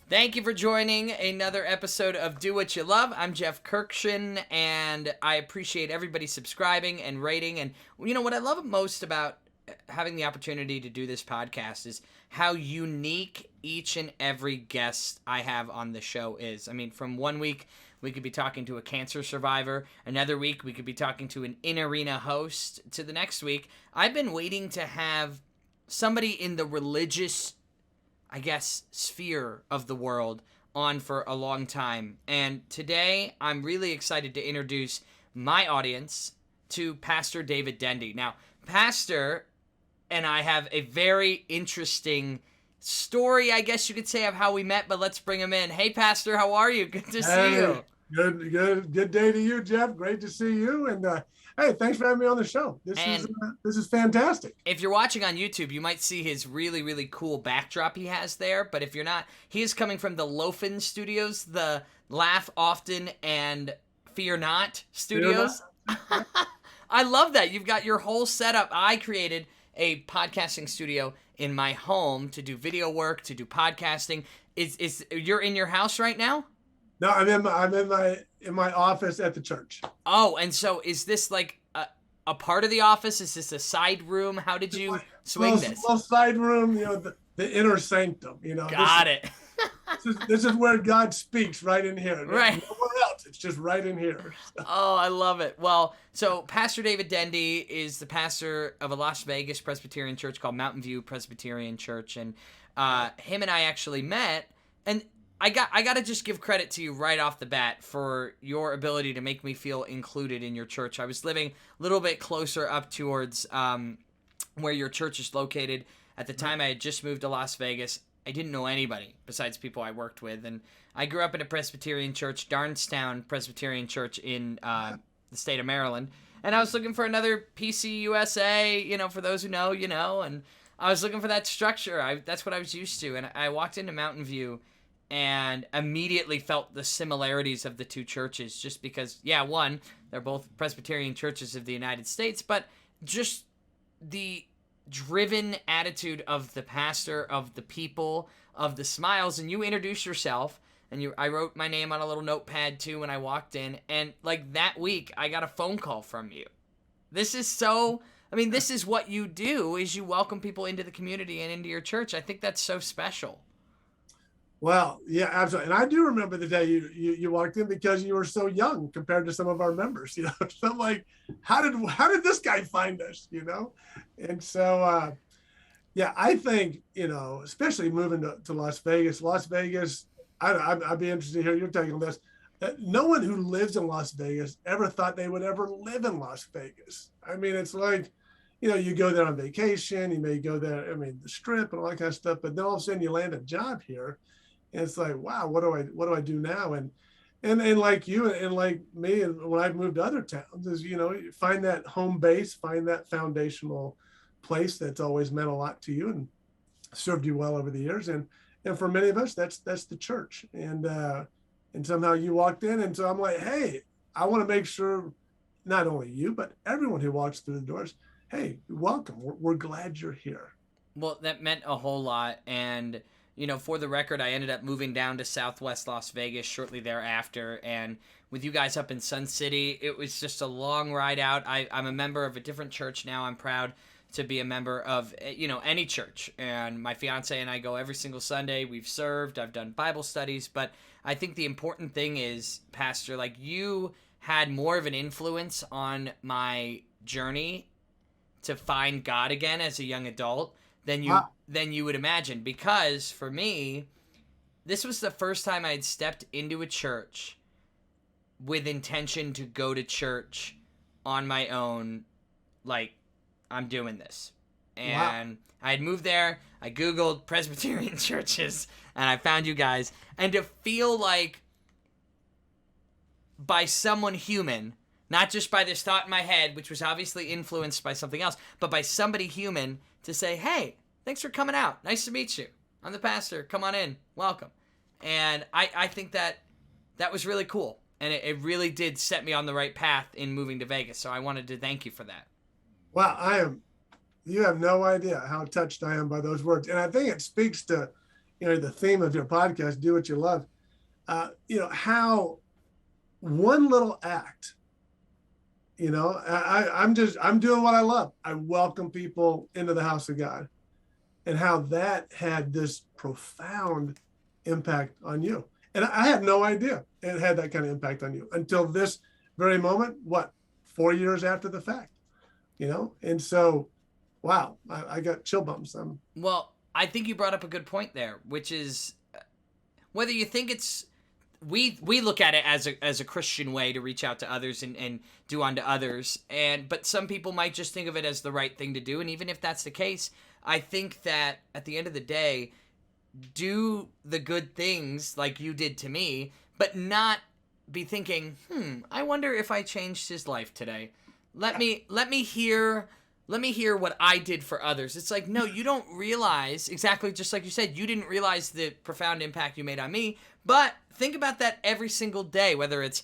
Thank you for joining another episode of Do What You Love. I'm Jeff Kirkshin, and I appreciate everybody subscribing and rating. And you know what I love most about having the opportunity to do this podcast is how unique each and every guest I have on the show is. I mean, from one week, we could be talking to a cancer survivor. Another week, we could be talking to an in-arena host. To the next week, I've been waiting to have somebody in the religious sphere of the world on for a long time. And today, I'm really excited to introduce my audience to Pastor David Dendy. Now, Pastor and I have a very interesting story, I guess you could say, of how we met, but let's bring him in. Hey, Pastor, how are you? Good to see you. Good day to you, Jeff. Great to see you. And hey, thanks for having me on the show. This is fantastic. If you're watching on YouTube, you might see his really, really cool backdrop he has there. But if you're not, he is coming from the Loafin Studios, the Laugh Often and Fear Not Studios. I love that. You've got your whole setup. I created a podcasting studio in my home to do video work, to do podcasting. Is you're in your house right now? No, I'm in my office at the church. Oh, and so is this like a part of the office? Is this a side room? How did you swing this? Little side room, the inner sanctum. Got it. This is where God speaks, right in here. Right. Nowhere else. It's just right in here. Oh, I love it. Well, so Pastor David Dendy is the pastor of a Las Vegas Presbyterian church called Mountain View Presbyterian Church, and him and I actually met. And I got to just give credit to you right off the bat for your ability to make me feel included in your church. I was living a little bit closer up towards where your church is located. At the time, I had just moved to Las Vegas. I didn't know anybody besides people I worked with. And I grew up in a Presbyterian church, Darnestown Presbyterian Church in the state of Maryland. And I was looking for another PCUSA, for those who know, and I was looking for that structure. That's what I was used to. And I walked into Mountain View and immediately felt the similarities of the two churches just because, one, they're both Presbyterian churches of the United States, but just the driven attitude of the pastor, of the people, of the smiles. And you introduced yourself, and I wrote my name on a little notepad too when I walked in, and like that week, I got a phone call from you. This is what you do, is you welcome people into the community and into your church. I think that's so special. Well, yeah, absolutely. And I do remember the day you walked in because you were so young compared to some of our members. So I'm like, how did this guy find us? And so I think especially moving to Las Vegas. I'd be interested to hear your take on this. No one who lives in Las Vegas ever thought they would ever live in Las Vegas. I mean, it's like, you go there on vacation, you may go there, the Strip and all that kind of stuff, but then all of a sudden you land a job here. And it's like, wow, what do I do now? And like you and like me, and when I've moved to other towns, is you find that home base, find that foundational place that's always meant a lot to you and served you well over the years. And for many of us, that's the church. And somehow you walked in, and so I'm like, hey, I want to make sure not only you but everyone who walks through the doors, hey, welcome. We're glad you're here. Well, that meant a whole lot. And for the record, I ended up moving down to Southwest Las Vegas shortly thereafter. And with you guys up in Sun City, it was just a long ride out. I'm a member of a different church now. I'm proud to be a member of, any church. And my fiance and I go every single Sunday. We've served. I've done Bible studies. But I think the important thing is, Pastor, like you had more of an influence on my journey to find God again as a young adult than you would imagine. Because for me, this was the first time I had stepped into a church with intention to go to church on my own. Like, I'm doing this. And I had moved there. I Googled Presbyterian churches and I found you guys. And to feel like by someone human, not just by this thought in my head, which was obviously influenced by something else, but by somebody human, to say, hey, thanks for coming out. Nice to meet you. I'm the pastor. Come on in. Welcome. And I think that was really cool. And it really did set me on the right path in moving to Vegas. So I wanted to thank you for that. Wow, you have no idea how touched I am by those words. And I think it speaks to, the theme of your podcast, do what you love. How one little act, I'm doing what I love. I welcome people into the house of God, and how that had this profound impact on you. And I had no idea it had that kind of impact on you until this very moment, 4 years after the fact, And so, wow, I got chill bumps. Well, I think you brought up a good point there, which is whether you think it's, we look at it as a Christian way to reach out to others and do unto others, but some people might just think of it as the right thing to do. And even if that's the case, I think that at the end of the day, do the good things like you did to me, but not be thinking, I wonder if I changed his life today. Let me hear what I did for others. It's like, no, you don't realize, exactly just like you said, you didn't realize the profound impact you made on me, but think about that every single day, whether it's,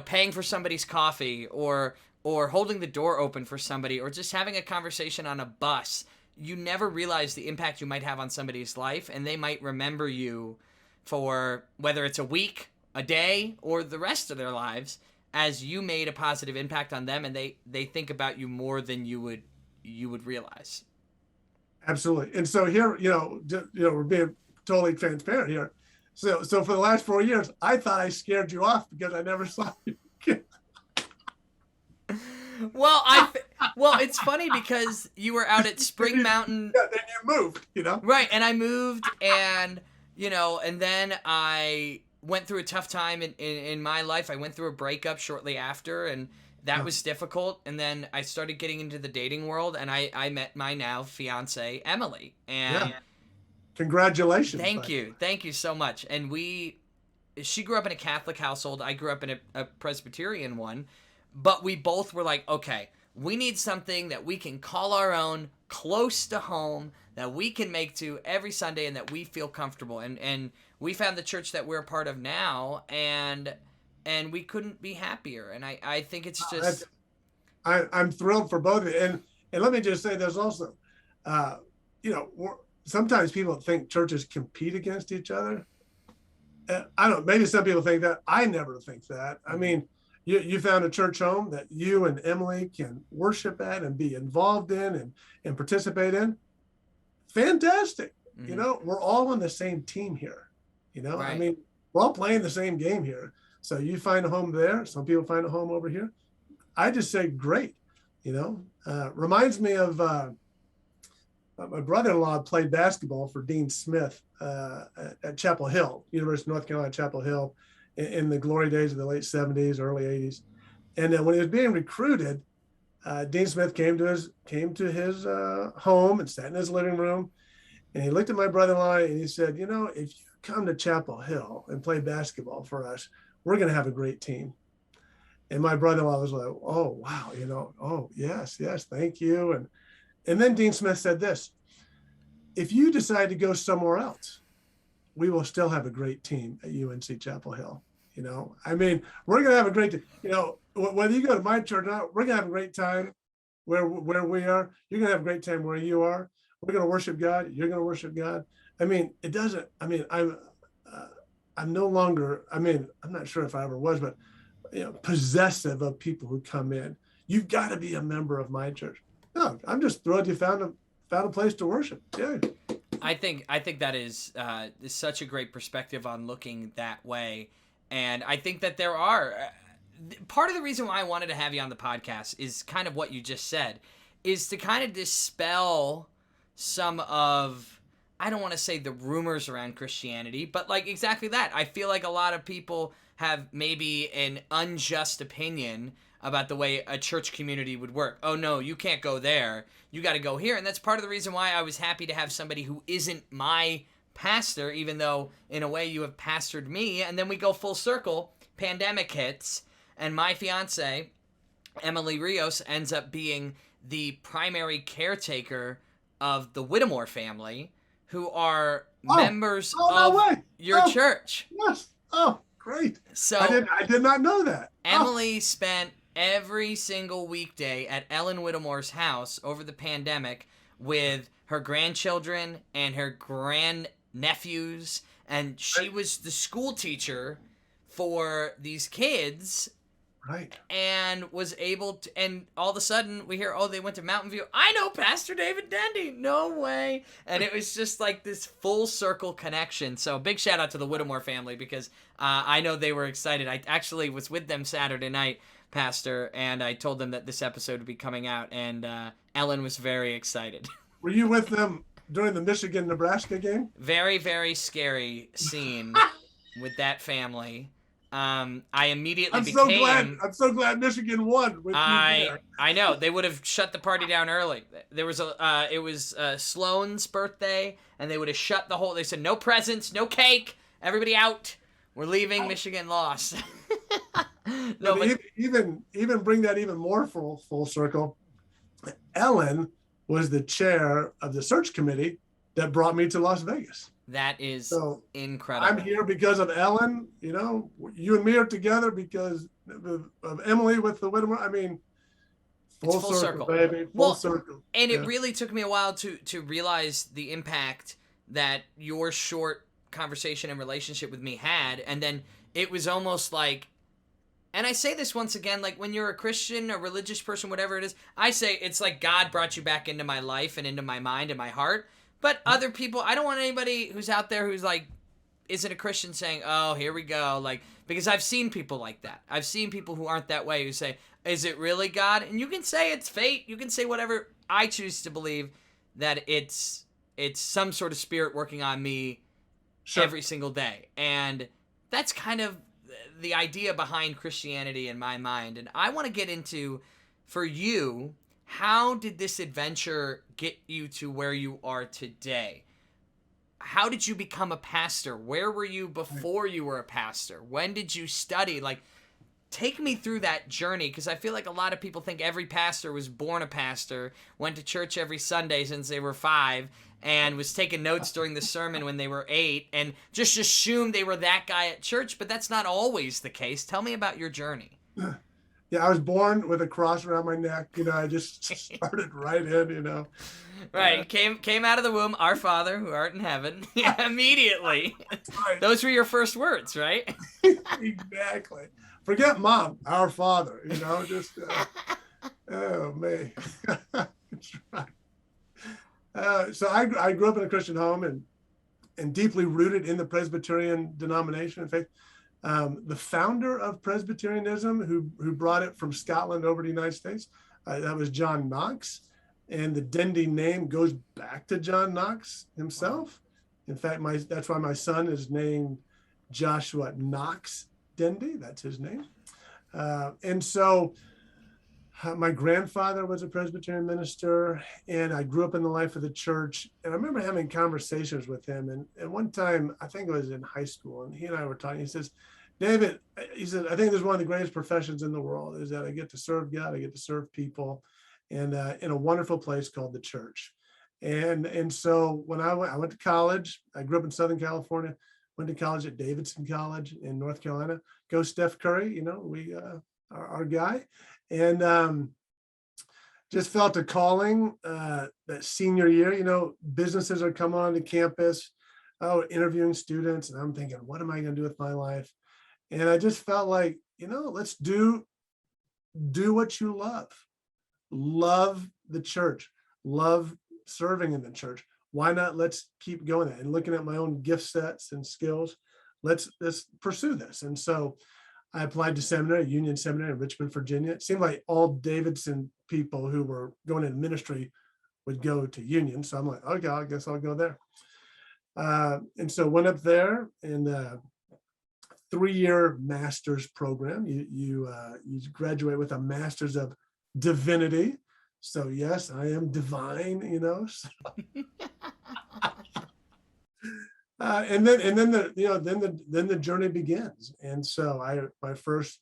paying for somebody's coffee or holding the door open for somebody or just having a conversation on a bus. You never realize the impact you might have on somebody's life, and they might remember you for whether it's a week, a day, or the rest of their lives as you made a positive impact on them, and they think about you more than you would realize. Absolutely. And so here, we're being totally transparent here. So for the last 4 years, I thought I scared you off because I never saw you again. Well, it's funny because you were out at Spring Mountain. Yeah, then you moved, Right, and I moved, and and then I went through a tough time in my life. I went through a breakup shortly after, and that was difficult. And then I started getting into the dating world, and I met my now fiance, Emily. And congratulations. Thank you so much. And she grew up in a Catholic household. I grew up in a Presbyterian one. But we both were like, okay, we need something that we can call our own, close to home, that we can make to every Sunday and that we feel comfortable. And we found the church that we're a part of now, and we couldn't be happier. And I think it's just... I'm thrilled for both of you. And let me just say, there's also, sometimes people think churches compete against each other. I don't know, maybe some people think that. I never think that. I mean, you found a church home that you and Emily can worship at and be involved in and participate in. Fantastic. Mm-hmm. We're all on the same team here. Right. I mean, we're all playing the same game here. So you find a home there. Some people find a home over here. I just say, great. Reminds me of my brother-in-law played basketball for Dean Smith at Chapel Hill, University of North Carolina, Chapel Hill, in the glory days of the late 70s, early 80s. And then when he was being recruited, Dean Smith came to his home and sat in his living room. And he looked at my brother-in-law and he said, if you come to Chapel Hill and play basketball for us, we're going to have a great team. And my brother-in-law was like, oh, wow, oh, yes, thank you. And then Dean Smith said this: if you decide to go somewhere else, we will still have a great team at UNC Chapel Hill. I mean, we're going to have a great, whether you go to my church or not, we're going to have a great time where we are. You're going to have a great time where you are. We're going to worship God. You're going to worship God. I mean, it doesn't, I mean, I'm no longer, I mean, I'm not sure if I ever was, but, possessive of people who come in. You've got to be a member of my church. No, I'm just thrilled you found a place to worship. Yeah. I think that is such a great perspective on looking that way. And I think that there are part of the reason why I wanted to have you on the podcast is kind of what you just said, is to kind of dispel some of, I don't want to say the rumors around Christianity, but like exactly that. I feel like a lot of people have maybe an unjust opinion about the way a church community would work. Oh no, you can't go there. You got to go here. And that's part of the reason why I was happy to have somebody who isn't my pastor, even though in a way you have pastored me. And then we go full circle. Pandemic hits, and my fiance, Emily Rios, ends up being the primary caretaker of the Whittemore family, who are members of your church. Yes. Oh, great. So I did not know that. Emily spent every single weekday at Ellen Whittemore's house over the pandemic with her grandchildren and her nephews, and she was the school teacher for these kids. Right. And was able to, and all of a sudden we hear, oh, they went to Mountain View. I know Pastor David Dendy. No way. And it was just like this full circle connection. So big shout out to the Whittemore family, because I know they were excited. I actually was with them Saturday night, Pastor, and I told them that this episode would be coming out, and Ellen was very excited. Were you with them during the Michigan-Nebraska game? Very, very scary scene with that family. I immediately I'm so glad Michigan won. I know, they would have shut the party down early. There was it was Sloane's birthday, and they would have shut the whole. They said no presents, no cake, everybody out. We're leaving. Michigan lost. No, but even bring that even more full circle. Ellen was the chair of the search committee that brought me to Las Vegas. That is incredible. I'm here because of Ellen. You know, you and me are together because of Emily with the Whittemore. I mean, full circle, baby. Full circle. And it really took me a while to realize the impact that your short conversation and relationship with me had. And then it was almost like, and I say this once again, like when you're a Christian, a religious person, whatever it is, I say it's like God brought you back into my life and into my mind and my heart. But other people, I don't want anybody who's out there who's like, isn't a Christian saying, oh, here we go. Like, because I've seen people like that. I've seen people who aren't that way who say, is it really God? And you can say it's fate. You can say whatever. I choose to believe that it's some sort of spirit working on me every single day. And that's kind of the idea behind Christianity in my mind. And I want to get into, for you, how did this adventure get you to where you are today? How did you become a pastor? Where were you before you were a pastor? When did you study? Like, take me through that journey, because I feel like a lot of people think every pastor was born a pastor, went to church every Sunday since they were 5, and was taking notes during the sermon when they were 8, and just assumed they were that guy at church, but that's not always the case. Tell me about your journey. Yeah, I was born with a cross around my neck. You know, I just started right in, you know. Right, came out of the womb, our Father who art in heaven, immediately. Right. Those were your first words, right? Exactly. Forget mom, our Father, you know, just, oh, man. That's right. So I grew up in a Christian home and deeply rooted in the Presbyterian denomination and faith. The founder of Presbyterianism, who brought it from Scotland over to the United States, that was John Knox. And the Dendy name goes back to John Knox himself. In fact, that's why my son is named Joshua Knox Dendy. That's his name. And so my grandfather was a Presbyterian minister, and I grew up in the life of the church. And I remember having conversations with him. And one time, I think it was in high school, and he and I were talking. He says, David, he said, I think this is one of the greatest professions in the world, is that I get to serve God, I get to serve people, and in a wonderful place called the church. And so when I went to college, I grew up in Southern California, went to college at Davidson College in North Carolina. Go Steph Curry, you know, we our guy. And just felt a calling that senior year. You know, businesses are coming on to campus, interviewing students, and I'm thinking, what am I going to do with my life? And I just felt like, you know, let's do what you love. Love the church, love serving in the church. Why not? Let's keep going and looking at my own gift sets and skills. Let's pursue this. And so I applied to seminary, Union Seminary in Richmond, Virginia. It seemed like all Davidson people who were going into ministry would go to Union. So I'm like, okay, I guess I'll go there. And so went up there, and 3-year master's program. You graduate with a master's of divinity. So yes, I am divine, you know. So. And then the journey begins. And so my first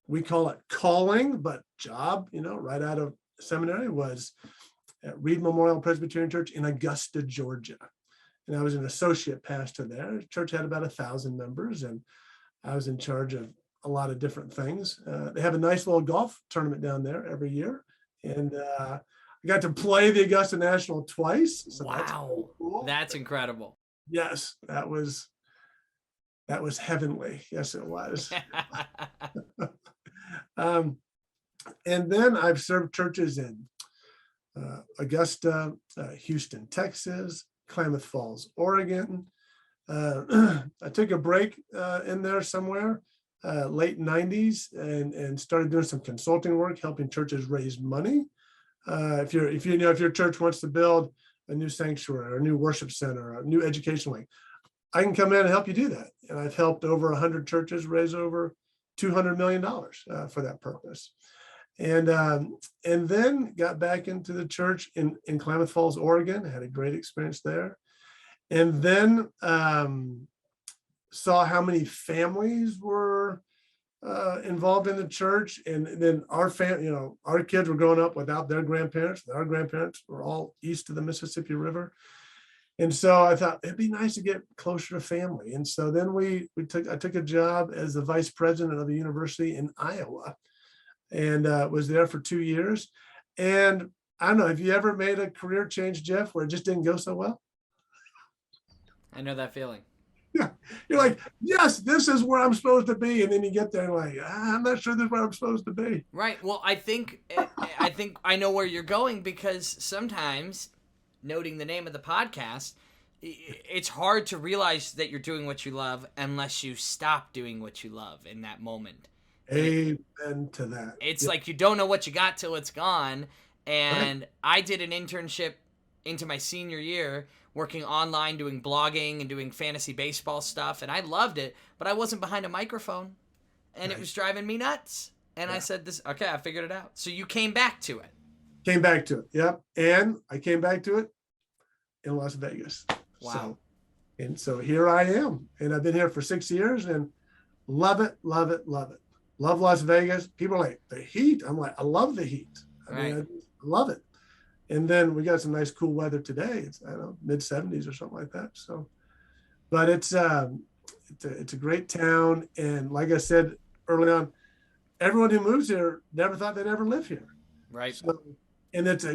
we call it calling, but job, you know, right out of seminary was at Reed Memorial Presbyterian Church in Augusta, Georgia. And I was an associate pastor there. The church had about 1,000 members, and I was in charge of a lot of different things. They have a nice little golf tournament down there every year. And I got to play the Augusta National twice. So Wow. cool. That's incredible. Yes, that was heavenly. Yes, it was. And then I've served churches in Augusta, Houston, Texas, Klamath Falls, Oregon. I took a break in there somewhere, late 90s, and started doing some consulting work, helping churches raise money. If your church wants to build a new sanctuary or a new worship center or a new education wing, I can come in and help you do that. And I've helped over 100 churches raise over $200 million for that purpose. And then got back into the church in Klamath Falls, Oregon. Had a great experience there. And then saw how many families were involved in the church. And then our kids were growing up without their grandparents. Our grandparents were all east of the Mississippi River. And so I thought it'd be nice to get closer to family. And so then I took a job as the vice president of a university in Iowa, and was there for 2 years. And I don't know, have you ever made a career change, Jeff, where it just didn't go so well? I know that feeling. Yeah. You're like, yes, this is where I'm supposed to be. And then you get there and like, I'm not sure this is where I'm supposed to be. Right. Well, I think I know where you're going, because sometimes, noting the name of the podcast, it's hard to realize that you're doing what you love unless you stop doing what you love in that moment. Amen to that. It's like you don't know what you got till it's gone. And right. I did an internship into my senior year working online, doing blogging and doing fantasy baseball stuff. And I loved it, but I wasn't behind a microphone, and it was driving me nuts. And I said, I figured it out. So you came back to it. Came back to it. Yep. And I came back to it in Las Vegas. Wow. So here I am. And I've been here for 6 years and love it, love it, love it. Love Las Vegas. People are like, the heat. I'm like, I love the heat. I love it. And then we got some nice cool weather today. It's, I don't know, mid 70s or something like that. So, but it's a great town. And like I said early on, everyone who moves here never thought they'd ever live here. Right. So, and it's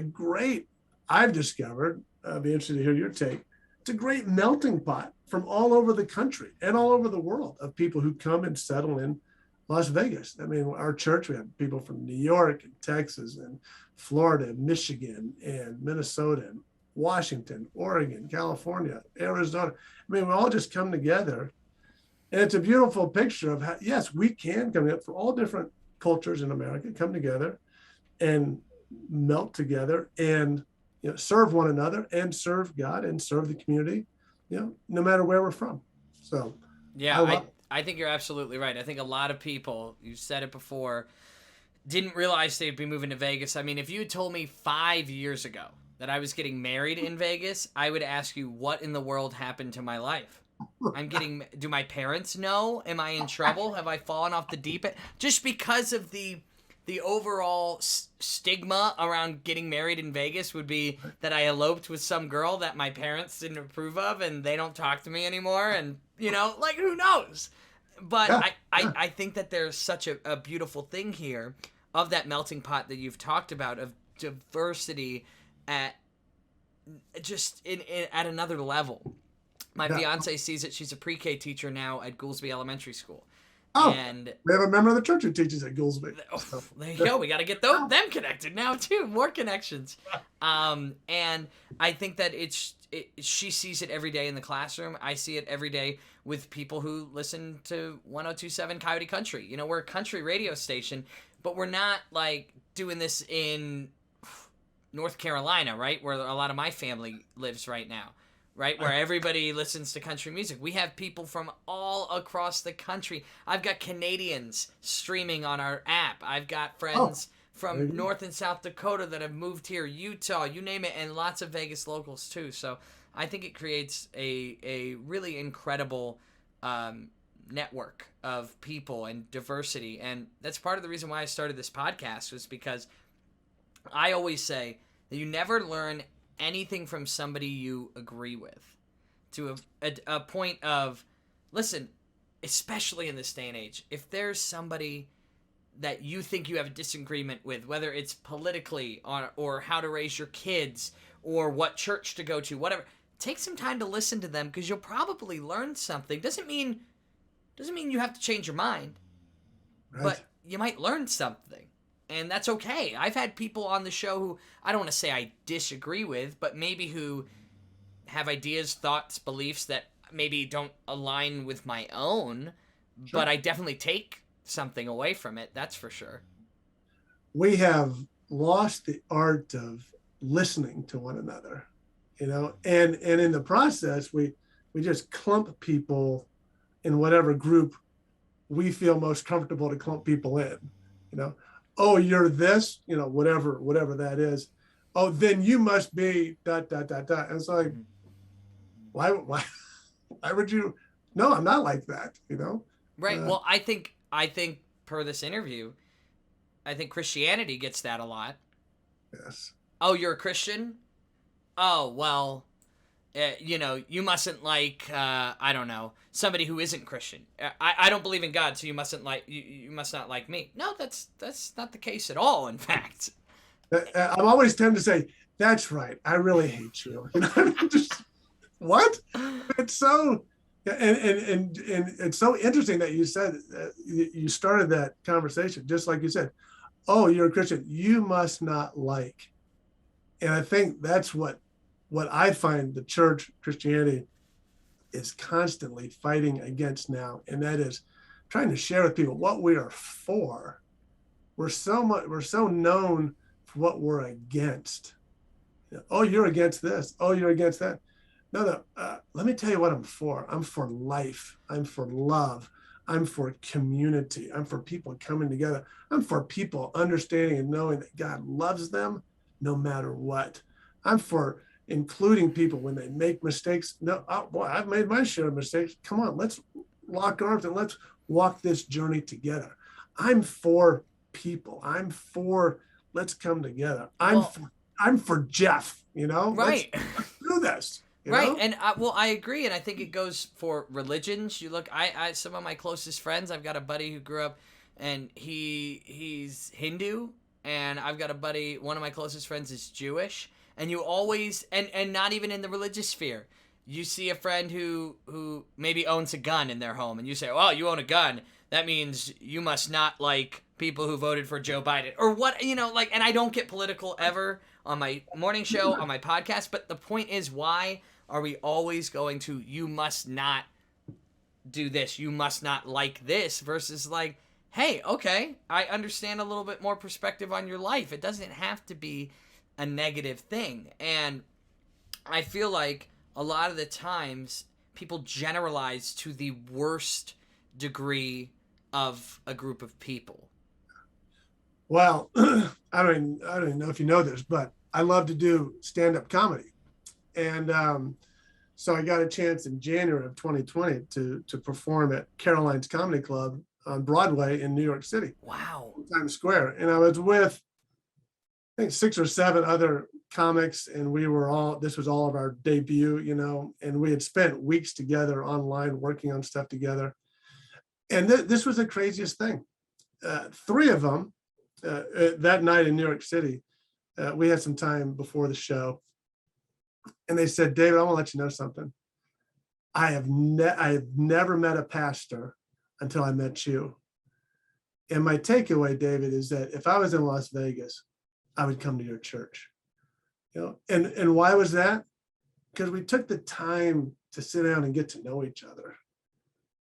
I've discovered, I'd be interested to hear your take. It's a great melting pot from all over the country and all over the world of people who come and settle in Las Vegas. I mean, our church, we have people from New York and Texas and Florida, Michigan and Minnesota and Washington, Oregon, California, Arizona. I mean, we all just come together. And it's a beautiful picture of how, yes, we can come together for all different cultures in America, come together and melt together and serve one another and serve God and serve the community, no matter where we're from. So yeah, I think you're absolutely right. I think a lot of people, you said it before, didn't realize they'd be moving to Vegas. I mean, if you had told me 5 years ago that I was getting married in Vegas, I would ask you, what in the world happened to my life? Do my parents know? Am I in trouble? Have I fallen off the deep end? Just because of the overall stigma around getting married in Vegas would be that I eloped with some girl that my parents didn't approve of and they don't talk to me anymore. And, like, who knows? But I think that there's such a beautiful thing here of that melting pot that you've talked about, of diversity at another level. My fiance sees it. She's a pre-K teacher now at Goolsby Elementary School. Oh, and we have a member of the church who teaches at Goolsby. Oh, there you go. We got to get them connected now too. More connections. And I think that she sees it every day in the classroom. I see it every day with people who listen to 102.7 Coyote Country. We're a country radio station, but we're not like doing this in North Carolina, right? Where a lot of my family lives right now. Right, where everybody listens to country music. We have people from all across the country. I've got Canadians streaming on our app. I've got friends from North and South Dakota that have moved here, Utah, you name it, and lots of Vegas locals too. So I think it creates a really incredible network of people and diversity. And that's part of the reason why I started this podcast, was because I always say that you never learn anything from somebody you agree with, to a point of, listen, especially in this day and age, if there's somebody that you think you have a disagreement with, whether it's politically or how to raise your kids or what church to go to, whatever. Take some time to listen to them, because you'll probably learn something. Doesn't mean you have to change your mind, but you might learn something, and that's okay. I've had people on the show who I don't want to say I disagree with, but maybe who have ideas, thoughts, beliefs that maybe don't align with my own, but I definitely take something away from it. That's for sure. We have lost the art of listening to one another, and in the process, we just clump people in whatever group we feel most comfortable to clump people in, oh, you're this, whatever that is. Oh, then you must be ... And it's like, why would you? No, I'm not like that, Right. Well, I think per this interview, I think Christianity gets that a lot. Yes. Oh, you're a Christian? Oh, well, you mustn't like, I don't know, somebody who isn't Christian. I don't believe in God, so you mustn't like, you must not like me. No, that's not the case at all, in fact. I'm always tempted to say, that's right, I really hate you. Just, what? It's so, and it's so interesting that you said, you started that conversation, just like you said, oh, you're a Christian, you must not like. And I think that's what I find the church, Christianity, is constantly fighting against now, and that is trying to share with people what we are for. We're so known for what we're against. Oh, you're against this. Oh, you're against that. No. Let me tell you what I'm for. I'm for life. I'm for love. I'm for community. I'm for people coming together. I'm for people understanding and knowing that God loves them no matter what. I'm for including people when they make mistakes. No, oh boy, I've made my share of mistakes. Come on, let's lock arms and let's walk this journey together. I'm for people. I'm for, let's come together. I'm for Jeff, Right. Let's do this. Right. And I agree. And I think it goes for religions. You look, I some of my closest friends, I've got a buddy who grew up and he's Hindu, and I've got a buddy, one of my closest friends is Jewish. And you always, and not even in the religious sphere, you see a friend who maybe owns a gun in their home, and you say, well, you own a gun, that means you must not like people who voted for Joe Biden, or what, and I don't get political ever on my morning show, on my podcast, but the point is, why are we always going to, you must not do this, you must not like this, versus like, hey, okay, I understand a little bit more perspective on your life. It doesn't have to be a negative thing. And I feel like a lot of the times people generalize to the worst degree of a group of people. Well, I don't even know if you know this, but I love to do stand-up comedy. And so I got a chance in January of 2020 to perform at Caroline's Comedy Club on Broadway in New York City. Wow. Times Square. And I was with, I think, 6 or 7 other comics, and this was all of our debut, and we had spent weeks together online working on stuff together. And this was the craziest thing. 3 of them that night in New York City, we had some time before the show, and they said, David, I want to let you know something. I have never met a pastor until I met you. And my takeaway, David, is that if I was in Las Vegas, I would come to your church. And why was that? Because we took the time to sit down and get to know each other.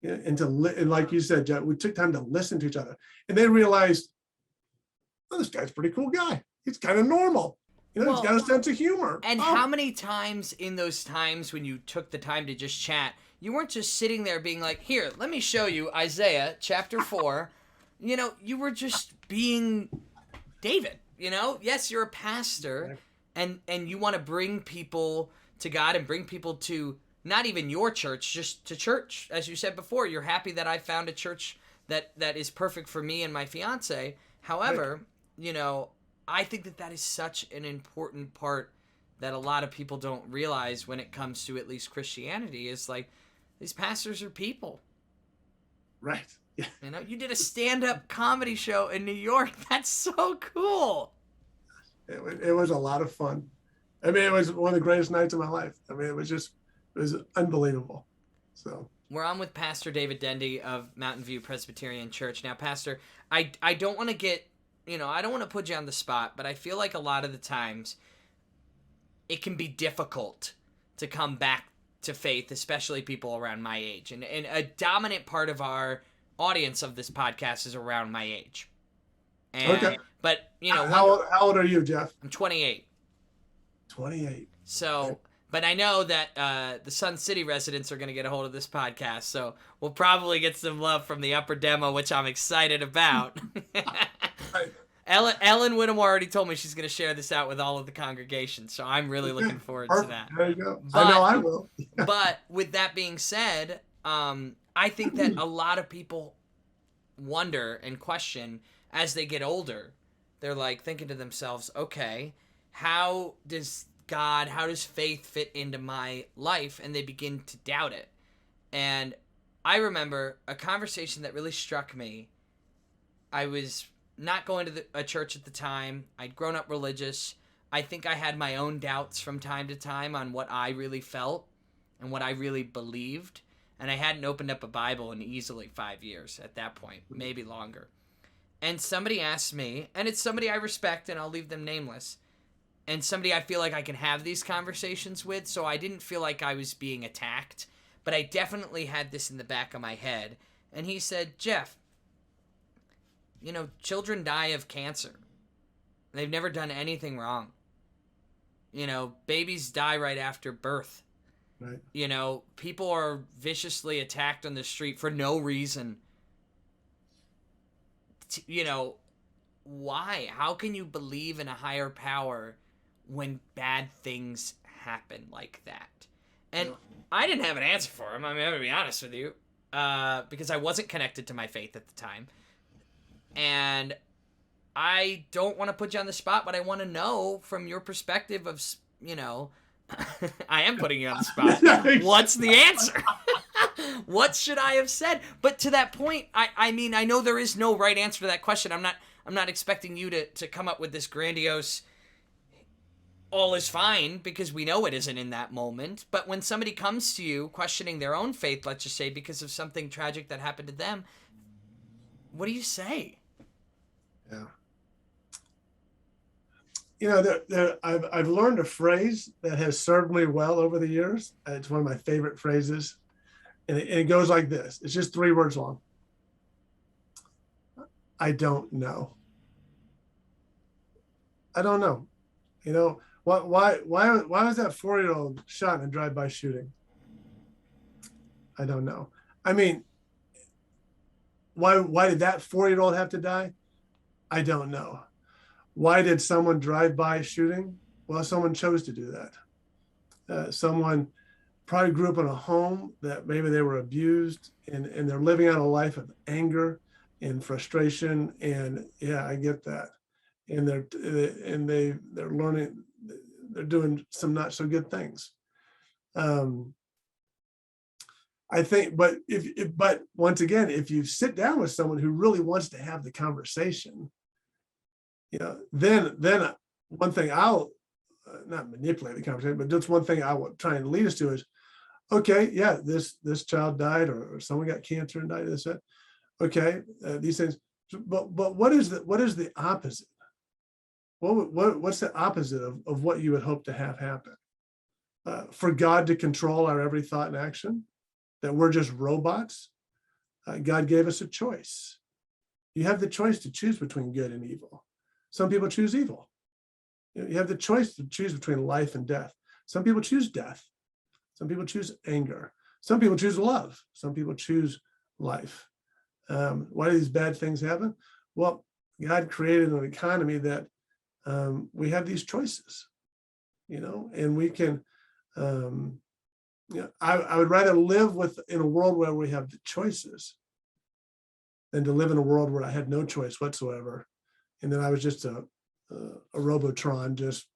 And like you said, Jeff, we took time to listen to each other. And they realized, oh, this guy's a pretty cool guy. He's kind of normal. He's got a sense of humor. And how many times in those times when you took the time to just chat, you weren't just sitting there being like, here, let me show you Isaiah chapter 4. You were just being David, Yes, you're a pastor, and you want to bring people to God and bring people to not even your church, just to church. As you said before, you're happy that I found a church that is perfect for me and my fiance. However, I think that is such an important part that a lot of people don't realize when it comes to at least Christianity, is like, these pastors are people. Right. You know, you did a stand-up comedy show in New York. That's so cool. It was a lot of fun. I mean, it was one of the greatest nights of my life. I mean, it was unbelievable. So We're on with Pastor David Dendy of Mountain View Presbyterian Church. Now, Pastor, I don't want to get, I don't want to put you on the spot, but I feel like a lot of the times it can be difficult to come back to faith, especially people around my age. And a dominant part of our audience of this podcast is around my age. And, okay. But, how old are you, Jeff? I'm 28. 28. So... Okay. But I know that the Sun City residents are going to get a hold of this podcast, so we'll probably get some love from the upper demo, which I'm excited about. Ellen Whittemore already told me she's going to share this out with all of the congregation, so I'm really looking forward to that. There you go. I know I will. But with that being said, I think that a lot of people wonder and question as they get older. They're like thinking to themselves, okay, how does faith fit into my life? And they begin to doubt it. And I remember a conversation that really struck me. I was not going to a church at the time. I'd grown up religious. I think I had my own doubts from time to time on what I really felt and what I really believed. And I hadn't opened up a Bible in easily 5 years at that point, maybe longer. And somebody asked me, and it's somebody I respect, and I'll leave them nameless, and somebody I feel like I can have these conversations with, so I didn't feel like I was being attacked, but I definitely had this in the back of my head. And he said, Jeff, children die of cancer. They've never done anything wrong. Babies die right after birth. Right. People are viciously attacked on the street for no reason. Why? How can you believe in a higher power when bad things happen like that? And I didn't have an answer for him. I mean, I'm going to be honest with you, because I wasn't connected to my faith at the time. And I don't want to put you on the spot, but I want to know from your perspective of, I am putting you on the spot. What's the answer? What should I have said? But to that point, I mean, I know there is no right answer to that question. I'm not expecting you to come up with this grandiose all is fine, because we know it isn't in that moment. But when somebody comes to you questioning their own faith, let's just say because of something tragic that happened to them, what do you say? Yeah. I've learned a phrase that has served me well over the years. It's one of my favorite phrases. And it goes like this. It's just 3 words long. I don't know. I don't know. Why was that 4-year-old shot in a drive-by shooting? I don't know. I mean, why did that 4-year-old have to die? I don't know. Why did someone drive by shooting? Well, someone chose to do that. Someone probably grew up in a home that maybe they were abused, and they're living out a life of anger and frustration. And yeah, I get that. And they're learning, they're doing some not so good things. I think, but but once again, if you sit down with someone who really wants to have the conversation, then one thing I'll not manipulate the conversation, but just one thing I will try and lead us to is, okay, yeah, this child died, or someone got cancer and died. This, okay, these things. But what is the opposite? What's the opposite of what you would hope to have happen? For God to control our every thought and action, that we're just robots? God gave us a choice. You have the choice to choose between good and evil. Some people choose evil. You have the choice to choose between life and death. Some people choose death. Some people choose anger. Some people choose love. Some people choose life. Why do these bad things happen? Well, God created an economy that we have these choices, and we can, I would rather live in a world where we have the choices than to live in a world where I had no choice whatsoever. And then I was just a Robotron, just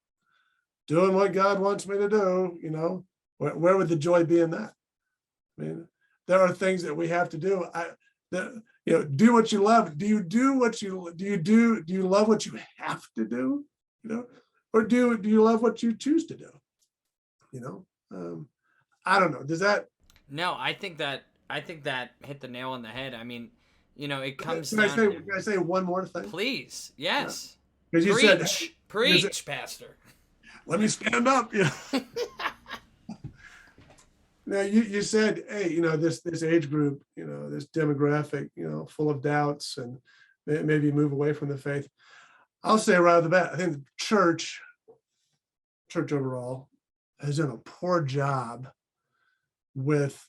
doing what God wants me to do, where would the joy be in that? I mean, there are things that we have to do. Do what you love. Do you love what you have to do? Or do you love what you choose to do? I don't know. Does that? No, I think that hit the nail on the head. I mean, it comes Can I down. can I say one more thing? Please, yes. Because you said, hey, preach, Pastor. Let me stand up. Now you said, hey, this age group, this demographic, full of doubts and maybe move away from the faith. I'll say right off the bat, I think the church overall has done a poor job with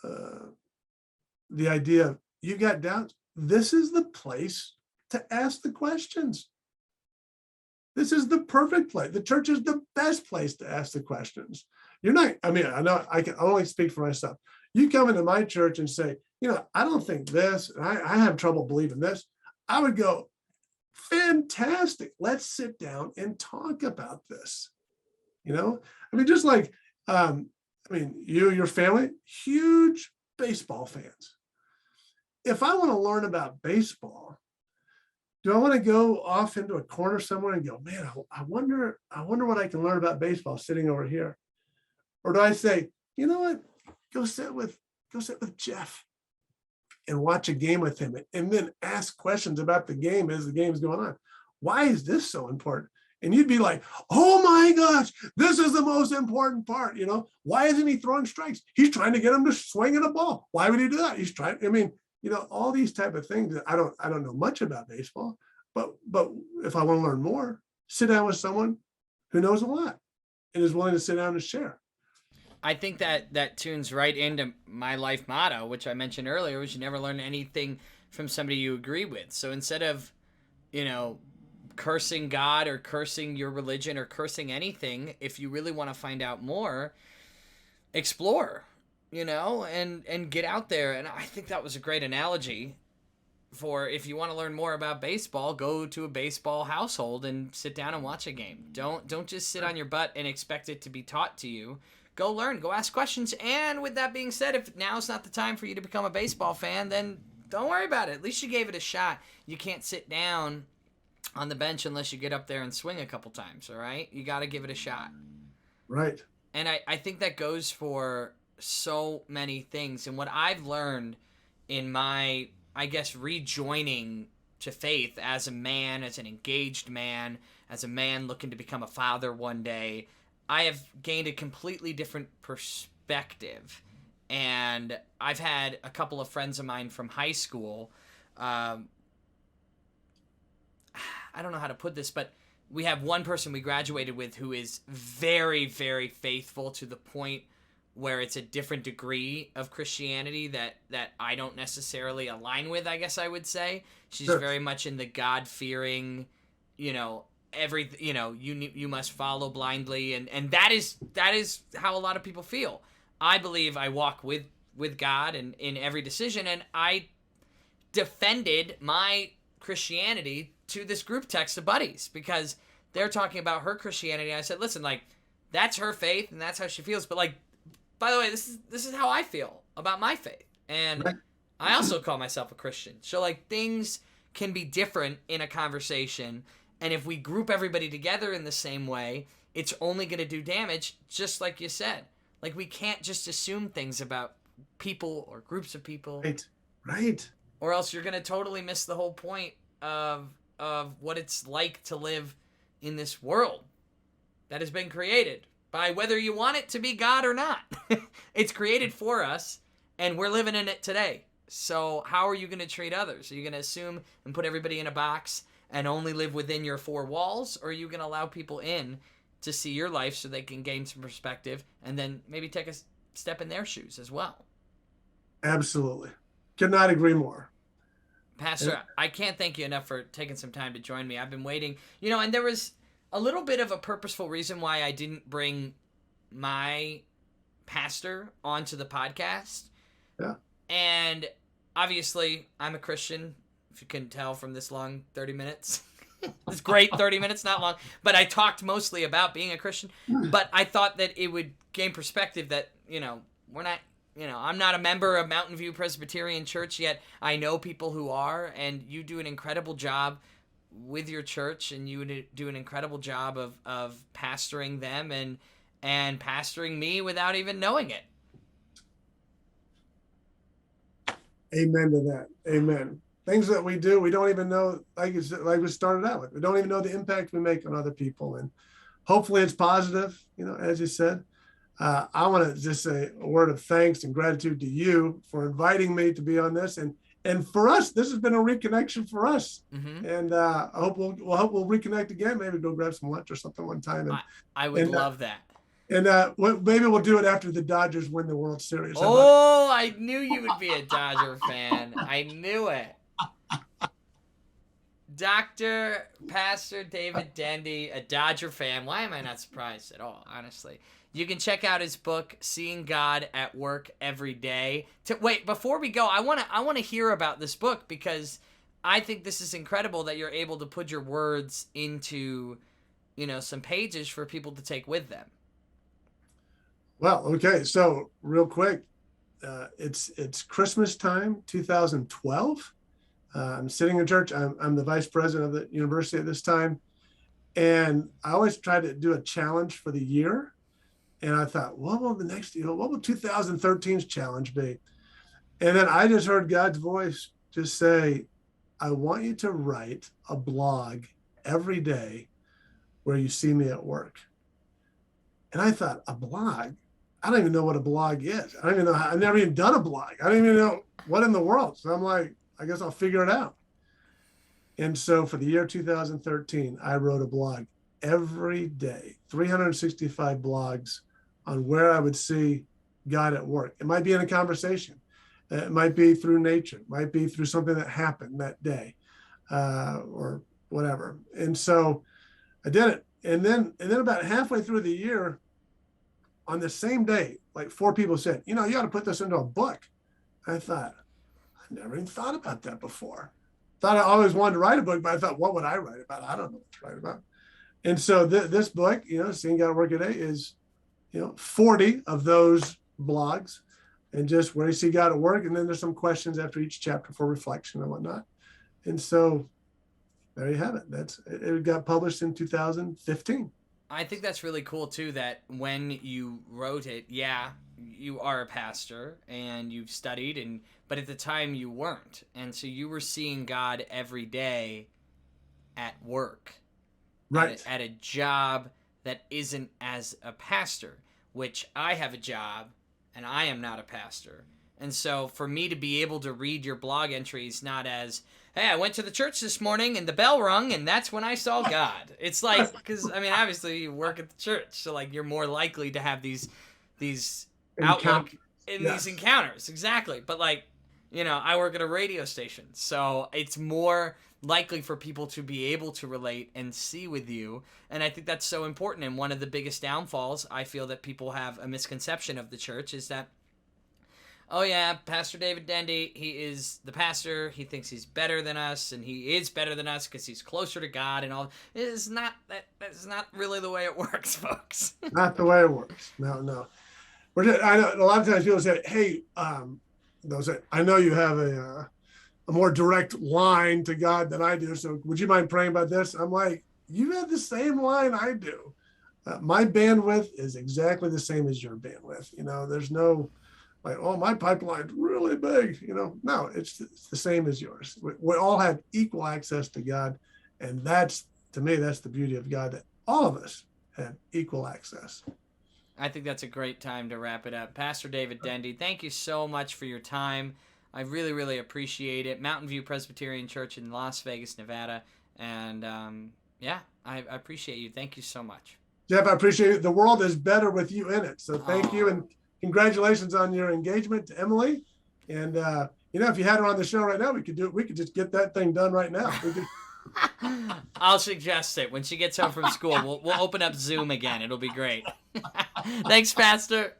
the idea of, you got doubts. This is the place to ask the questions. This is the perfect place. The church is the best place to ask the questions. I know I can only speak for myself. You come into my church and say, I don't think this, and I have trouble believing this. I would go, fantastic. Let's sit down and talk about this. Just like, your family, huge baseball fans. If I want to learn about baseball, do I want to go off into a corner somewhere and go, man, I wonder what I can learn about baseball sitting over here? Or do I say, you know what, go sit with Jeff and watch a game with him and then ask questions about the game as the game's going on? Why is this so important? And you'd be like, oh my gosh, this is the most important part. Why isn't he throwing strikes? He's trying to get him to swing at a ball. Why would he do that? He's trying, all these type of things. I don't know much about baseball, but if I want to learn more, sit down with someone who knows a lot and is willing to sit down and share. I think that tunes right into my life motto, which I mentioned earlier, was you never learn anything from somebody you agree with. So instead of, cursing God or cursing your religion or cursing anything, if you really want to find out more, explore, and get out there. And I think that was a great analogy for, if you want to learn more about baseball, go to a baseball household and sit down and watch a game. Don't just sit on your butt and expect it to be taught to you. Go learn, go ask questions. And with that being said, if now's not the time for you to become a baseball fan, then don't worry about it. At least you gave it a shot. You can't sit down on the bench unless you get up there and swing a couple times, all right? You got to give it a shot. Right. And I think that goes for so many things. And what I've learned in my, I guess, rejoining to faith as a man, as an engaged man, as a man looking to become a father one day, I have gained a completely different perspective. And I've had a couple of friends of mine from high school, I don't know how to put this, but we have one person we graduated with who is very, very faithful to the point where it's a different degree of Christianity that I don't necessarily align with, I guess I would say. She's Sure. very much in the God-fearing, you must follow blindly, and that is how a lot of people feel. I believe I walk with God in every decision, and I defended my Christianity to this group text of buddies because they're talking about her Christianity. I said, listen, that's her faith and that's how she feels, but by the way, this is how I feel about my faith, and right. I also call myself a Christian. So things can be different in a conversation, and if we group everybody together in the same way, it's only going to do damage, just like you said. We can't just assume things about people or groups of people. Right. Or else you're going to totally miss the whole point of what it's like to live in this world that has been created by whether you want it to be God or not. It's created for us, and we're living in it today. So how are you going to treat others? Are you going to assume and put everybody in a box and only live within your four walls? Or are you going to allow people in to see your life so they can gain some perspective and then maybe take a step in their shoes as well? Absolutely. Could not agree more. Pastor, I can't thank you enough for taking some time to join me. I've been waiting. And there was a little bit of a purposeful reason why I didn't bring my pastor onto the podcast. Yeah. And obviously, I'm a Christian, if you can tell from this long 30 minutes. It's great, 30 minutes, not long. But I talked mostly about being a Christian. But I thought that it would gain perspective that, we're not, I'm not a member of Mountain View Presbyterian Church yet. I know people who are, and you do an incredible job with your church, and you do an incredible job of pastoring them and pastoring me without even knowing it. Amen to that. Amen. Things that we do, we don't even know, like we started out with. We don't even know the impact we make on other people. And hopefully it's positive, as you said. I want to just say a word of thanks and gratitude to you for inviting me to be on this. And for us, this has been a reconnection for us. Mm-hmm. And I hope we'll reconnect again. Maybe go grab some lunch or something one time. And, I would love that. And maybe we'll do it after the Dodgers win the World Series. Oh, I knew you would be a Dodger fan. I knew it. Pastor David Dendy, a Dodger fan. Why am I not surprised at all, honestly? You can check out his book, Seeing God at Work Every Day. Wait, before we go, I want to hear about this book, because I think this is incredible that you're able to put your words into, some pages for people to take with them. Well, okay. So real quick, it's Christmas time, 2012. I'm sitting in church. I'm the vice president of the university at this time. And I always try to do a challenge for the year. And I thought, what will 2013's challenge be? And then I just heard God's voice just say, I want you to write a blog every day where you see me at work. And I thought, a blog? I don't even know what a blog is. I don't even know. I've never even done a blog. I don't even know what in the world. So I'm like, I guess I'll figure it out. And so for the year 2013, I wrote a blog every day, 365 blogs on where I would see God at work. It might be in a conversation. It might be through nature. It might be through something that happened that day or whatever. And so I did it. And then about halfway through the year, on the same day, like 4 people said, you got to put this into a book. I thought, I never even thought about that before. Thought I always wanted to write a book, but I thought, what would I write about? I don't know what to write about. And so this book, Seeing God at Work Today, is, 40 of those blogs, and just where you see God at work. And then there's some questions after each chapter for reflection and whatnot. And so there you have it. It got published in 2015. I think that's really cool too, that when you wrote it, you are a pastor and you've studied, but at the time you weren't. And so you were seeing God every day at work. Right. At a job that isn't as a pastor, which I have a job and I am not a pastor. And so for me to be able to read your blog entries not as, hey, I went to the church this morning and the bell rung and that's when I saw God. It's like, because, obviously you work at the church, so like you're more likely to have these outlook in these encounters. Exactly. But like, I work at a radio station, so it's more likely for people to be able to relate and see with you. And I think that's so important. And one of the biggest downfalls I feel that people have a misconception of the church is that, oh yeah, Pastor David Dendy, he is the pastor. He thinks he's better than us, and he is better than us because he's closer to God and all. It's not that's not really the way it works, folks. Not the way it works. No. I know a lot of times people say, "Hey, they'll say, I know you have a more direct line to God than I do. So would you mind praying about this?" I'm like, you have the same line I do. My bandwidth is exactly the same as your bandwidth. There's no like, oh, my pipeline's really big. No, it's the same as yours. We all have equal access to God. And to me, that's the beauty of God, that all of us have equal access. I think that's a great time to wrap it up. Pastor David Dendy, thank you so much for your time. I really, really appreciate it. Mountain View Presbyterian Church in Las Vegas, Nevada. And I appreciate you. Thank you so much. Jeff, I appreciate it. The world is better with you in it. So thank you. And congratulations on your engagement to Emily. And, if you had her on the show right now, we could just get that thing done right now. I'll suggest it. When she gets home from school, we'll open up Zoom again. It'll be great. Thanks, Pastor.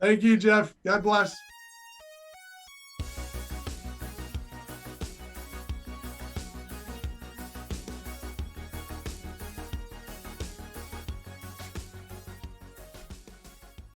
Thank you, Jeff. God bless.